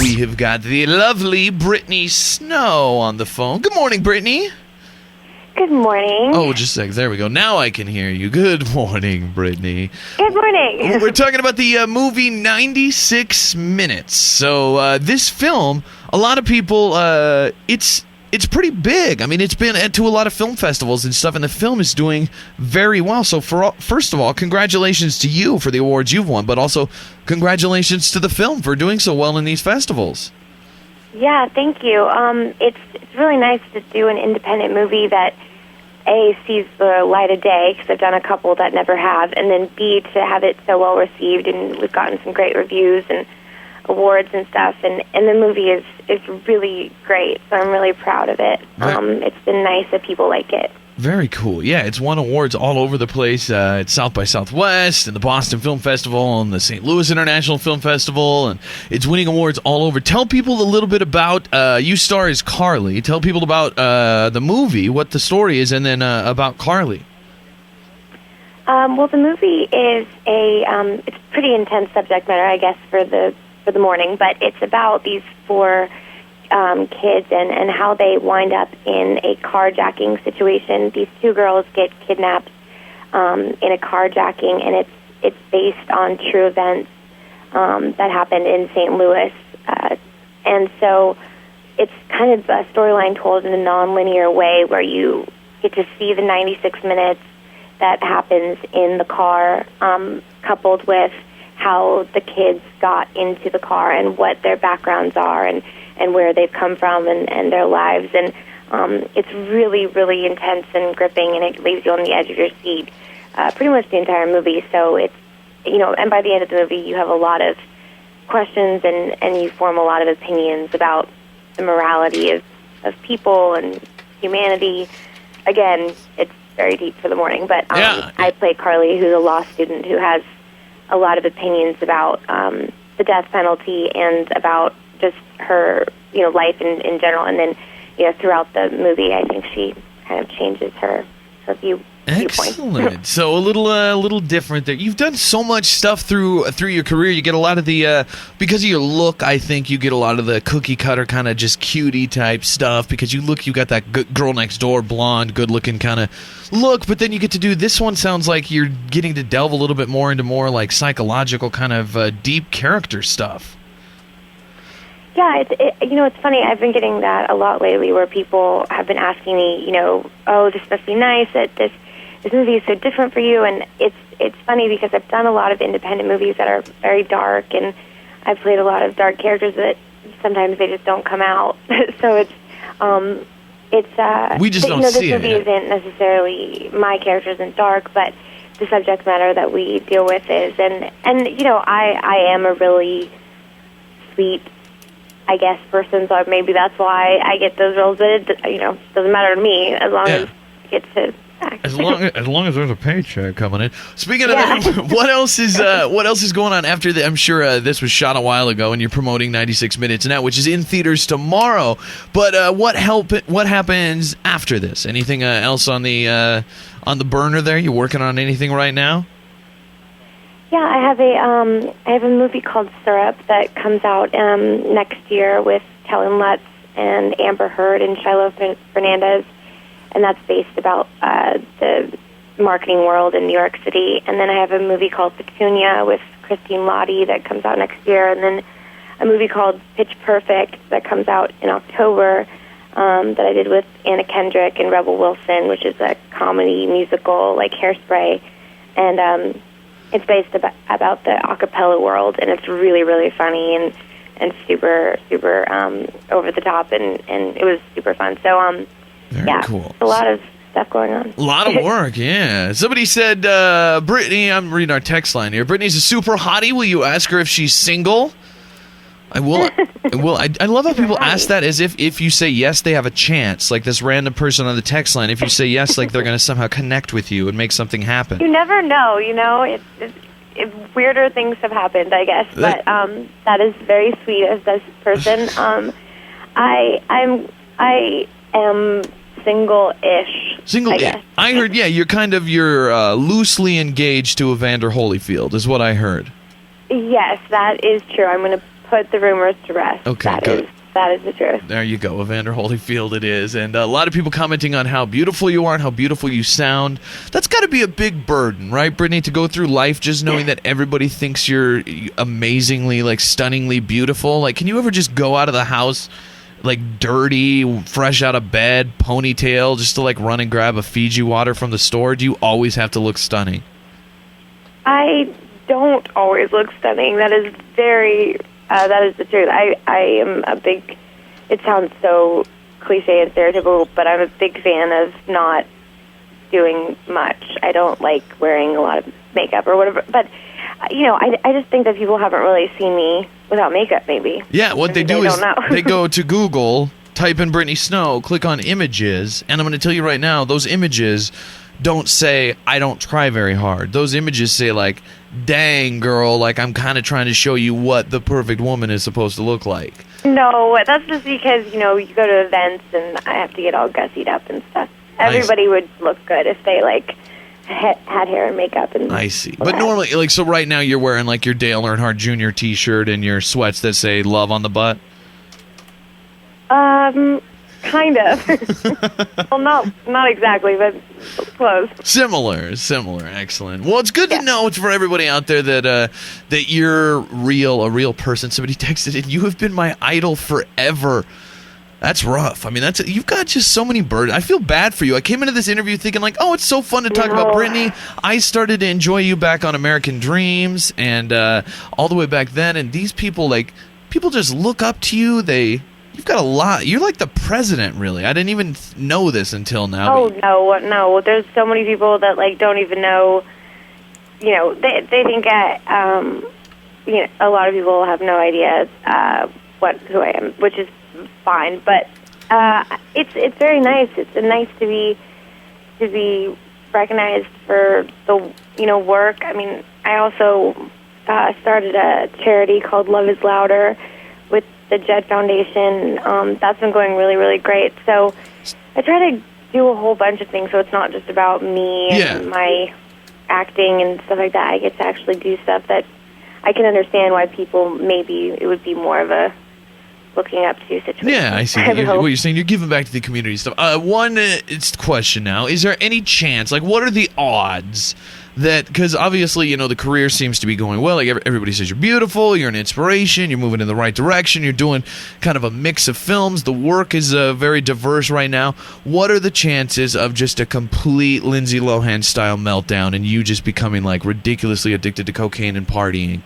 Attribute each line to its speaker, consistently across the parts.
Speaker 1: We have got the lovely Brittany Snow on the phone. Good morning, Brittany.
Speaker 2: Good morning.
Speaker 1: Oh, just a sec. There we go. Now I can hear you. Good morning, Brittany.
Speaker 2: Good morning.
Speaker 1: We're talking about the movie 96 Minutes. So this film, a lot of people, it's pretty big. I mean, it's been to a lot of film festivals and stuff, and the film is doing very well. So first of all, congratulations to you for the awards you've won, but also congratulations to the film for doing so well in these festivals.
Speaker 2: Yeah, thank you. It's really nice to do an independent movie that A, sees the light of day, because I've done a couple that never have, and then B, to have it so well received, and we've gotten some great reviews and awards and stuff, and the movie is really great, so I'm really proud of it. It's been nice that people like it.
Speaker 1: Very cool. Yeah, it's won awards all over the place. It's South by Southwest and the Boston Film Festival and the St. Louis International Film Festival, and it's winning awards all over. Tell people a little bit about, you star as Carly. Tell people about the movie, what the story is, and then about Carly.
Speaker 2: Well, the movie is it's pretty intense subject matter, I guess, for the morning, but it's about these four kids and how they wind up in a carjacking situation. These two girls get kidnapped in a carjacking, and it's based on true events that happened in St. Louis. And so it's kind of a storyline told in a non-linear way where you get to see the 96 minutes that happens in the car, coupled with how the kids got into the car and what their backgrounds are and where they've come from and their lives. And it's really, really intense and gripping, and it leaves you on the edge of your seat pretty much the entire movie. So it's, and by the end of the movie, you have a lot of questions and you form a lot of opinions about the morality of people and humanity. Again, it's very deep for the morning, but I play Carly, who's a law student who has a lot of opinions about the death penalty and about just her, life in general. And then, throughout the movie, I think she kind of changes her viewpoint.
Speaker 1: Excellent. So a little different there. You've done so much stuff through your career. You get a lot of the because of your look. I think you get a lot of the cookie cutter kind of just cutie type stuff because you got that good girl next door, blonde, good looking kind of look. But then you get to do this one. Sounds like you're getting to delve a little bit more into more like psychological kind of deep character stuff.
Speaker 2: Yeah, it's funny. I've been getting that a lot lately, where people have been asking me, oh, this must be nice that this movie is so different for you. And it's funny because I've done a lot of independent movies that are very dark, and I've played a lot of dark characters that sometimes they just don't come out. So
Speaker 1: we just don't see it.
Speaker 2: This movie isn't necessarily, my character isn't dark, but the subject matter that we deal with is, and I am a really sweet, I guess, person, so maybe that's why I get those roles. But it doesn't matter to me as long as I get to act. As
Speaker 1: long as there's a paycheck coming in. Speaking of that, what else is going on after the? I'm sure this was shot a while ago, and you're promoting 96 Minutes now, which is in theaters tomorrow. But what happens after this? Anything else on the burner there? You working on anything right now?
Speaker 2: Yeah, I have a movie called Syrup that comes out next year with Kellen Lutz and Amber Heard and Shiloh Fernandez, and that's based about the marketing world in New York City. And then I have a movie called Petunia with Christine Lottie that comes out next year, and then a movie called Pitch Perfect that comes out in October that I did with Anna Kendrick and Rebel Wilson, which is a comedy musical like Hairspray, and it's based about the a cappella world, and it's really, really funny and super, super over the top, and it was super fun. So,
Speaker 1: Very cool.
Speaker 2: A lot of stuff going on.
Speaker 1: A lot of work, yeah. Somebody said, Brittany, I'm reading our text line here. Brittany's a super hottie. Will you ask her if she's single? I will. I love how people ask that as if you say yes, they have a chance. Like this random person on the text line, if you say yes, like they're going to somehow connect with you and make something happen.
Speaker 2: You never know, It's weirder things have happened, I guess. But that is very sweet of this person. I am single-ish.
Speaker 1: Single-ish. I heard, you're loosely engaged to Evander Holyfield, is what I heard.
Speaker 2: Yes, that is true. I'm going to put the rumors to rest.
Speaker 1: Okay, good.
Speaker 2: That is the truth.
Speaker 1: There you go, Evander Holyfield it is. And a lot of people commenting on how beautiful you are and how beautiful you sound. That's got to be a big burden, right, Brittany, to go through life just knowing that everybody thinks you're amazingly, like, stunningly beautiful. Like, can you ever just go out of the house, like, dirty, fresh out of bed, ponytail, just to, like, run and grab a Fiji water from the store? Do you always have to look stunning?
Speaker 2: I don't always look stunning. That is that is the truth. I am a big, it sounds so cliche and stereotypical, but I'm a big fan of not doing much. I don't like wearing a lot of makeup or whatever, but, I just think that people haven't really seen me without makeup, maybe.
Speaker 1: Yeah, what they do is they go to Google, type in Brittany Snow, click on images, and I'm going to tell you right now, those images don't say, I don't try very hard. Those images say, like, dang, girl, like, I'm kind of trying to show you what the perfect woman is supposed to look like.
Speaker 2: No, that's just because, you go to events and I have to get all gussied up and stuff. Everybody would look good if they, like, had hair and makeup. And
Speaker 1: I see. But normally, like, so right now you're wearing, like, your Dale Earnhardt Jr. t-shirt and your sweats that say love on the butt?
Speaker 2: Kind of. Well, not exactly, but close.
Speaker 1: Similar. Excellent. Well, it's good to know. It's for everybody out there that you're a real person. Somebody texted in, you have been my idol forever. That's rough. I mean, you've got just so many burdens. I feel bad for you. I came into this interview thinking, like, oh, it's so fun to talk about Brittany. I started to enjoy you back on American Dreams and all the way back then. And these people, like, people just look up to you. You've got a lot. You're like the president, really. I didn't even know this until now.
Speaker 2: Oh, no. There's so many people that, like, don't even know, they think a lot of people have no idea who I am, which is fine. But it's very nice. It's nice to be recognized for the, work. I mean, I also started a charity called Love is Louder with the Jed Foundation. That's been going really, really great. So I try to do a whole bunch of things so it's not just about me and my acting and stuff like that. I get to actually do stuff that I can understand why people, maybe it would be more of a looking up to situation.
Speaker 1: Yeah, I see. What you're saying, you're giving back to the community stuff. It's question now. Is there any chance, like, what are the odds that, because obviously, the career seems to be going well. Like, everybody says you're beautiful, you're an inspiration, you're moving in the right direction, you're doing kind of a mix of films. The work is very diverse right now. What are the chances of just a complete Lindsay Lohan-style meltdown and you just becoming, like, ridiculously addicted to cocaine and partying?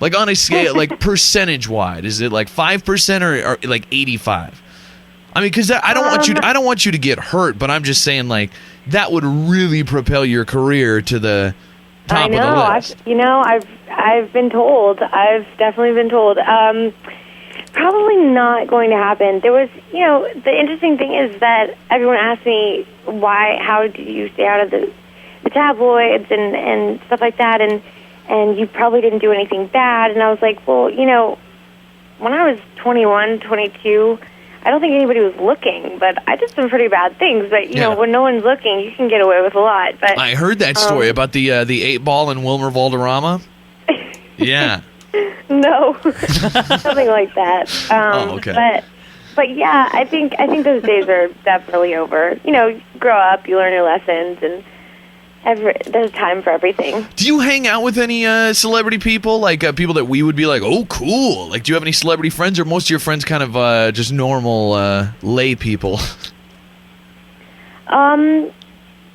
Speaker 1: Like, on a scale, like, percentage-wide, is it like 5% or like 85? I mean, because I don't want you to get hurt, but I'm just saying, like, that would really propel your career to the top of the list.
Speaker 2: I've been told. I've definitely been told. Probably not going to happen. There was, the interesting thing is that everyone asked me how do you stay out of the tabloids and stuff like that, and you probably didn't do anything bad. And I was like, well, when I was 21, 22, I don't think anybody was looking, but I did some pretty bad things. But, when no one's looking, you can get away with a lot. But
Speaker 1: I heard that story about the 8-ball in Wilmer Valderrama. Yeah.
Speaker 2: No, something like that.
Speaker 1: Okay.
Speaker 2: But yeah, I think those days are definitely over. You grow up, you learn your lessons, and there's time for everything.
Speaker 1: Do you hang out with any celebrity people, like people that we would be like, oh, cool? Like, do you have any celebrity friends, or most of your friends kind of just normal lay people?
Speaker 2: A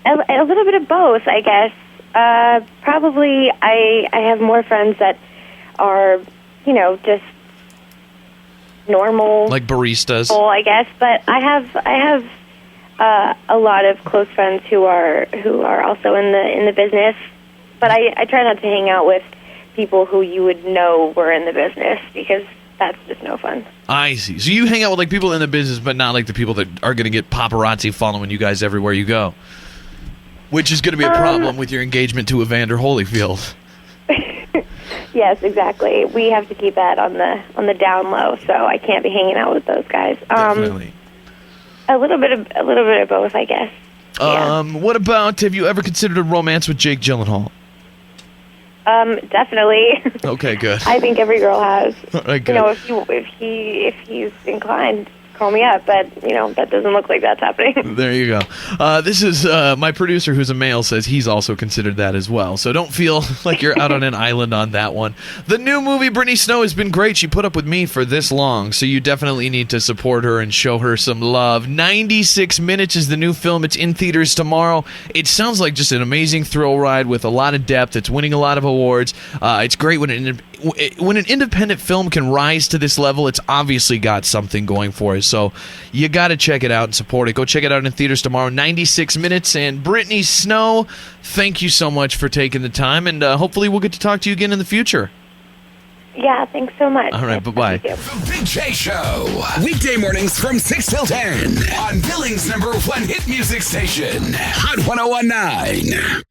Speaker 2: little bit of both, I guess. Probably I have more friends that are, just normal,
Speaker 1: like baristas,
Speaker 2: I guess. But I have a lot of close friends who are also in the business. But I try not to hang out with people who you would know were in the business, because that's just no fun.
Speaker 1: I see. So you hang out with, like, people in the business, but not like the people that are going to get paparazzi following you guys everywhere you go, which is going to be a problem with your engagement to Evander Holyfield.
Speaker 2: Yes, exactly. We have to keep that on the down low, so I can't be hanging out with those guys.
Speaker 1: Definitely.
Speaker 2: A little bit of both, I guess.
Speaker 1: What about, have you ever considered a romance with Jake Gyllenhaal?
Speaker 2: Definitely.
Speaker 1: Okay, good.
Speaker 2: I think every girl has.
Speaker 1: All right, good.
Speaker 2: You know, if he's inclined, call me up. But that doesn't look like that's happening.
Speaker 1: There you go. This is my producer, who's a male, says he's also considered that as well. So don't feel like you're out on an island on that one. The new movie, Brittany Snow, has been great. She put up with me for this long, so you definitely need to support her and show her some love. 96 Minutes is the new film. It's in theaters tomorrow. It sounds like just an amazing thrill ride with a lot of depth. It's winning a lot of awards. It's great when an independent film can rise to this level. It's obviously got something going for it. So you got to check it out and support it. Go check it out in theaters tomorrow. 96 Minutes. And Brittany Snow, thank you so much for taking the time, and hopefully we'll get to talk to you again in the future.
Speaker 2: Yeah, thanks so much.
Speaker 1: All right, bye-bye.
Speaker 2: Thank you.
Speaker 3: The Big J Show. Weekday mornings from 6 till 10 on Billings' #1 hit music station, Hot 101.9.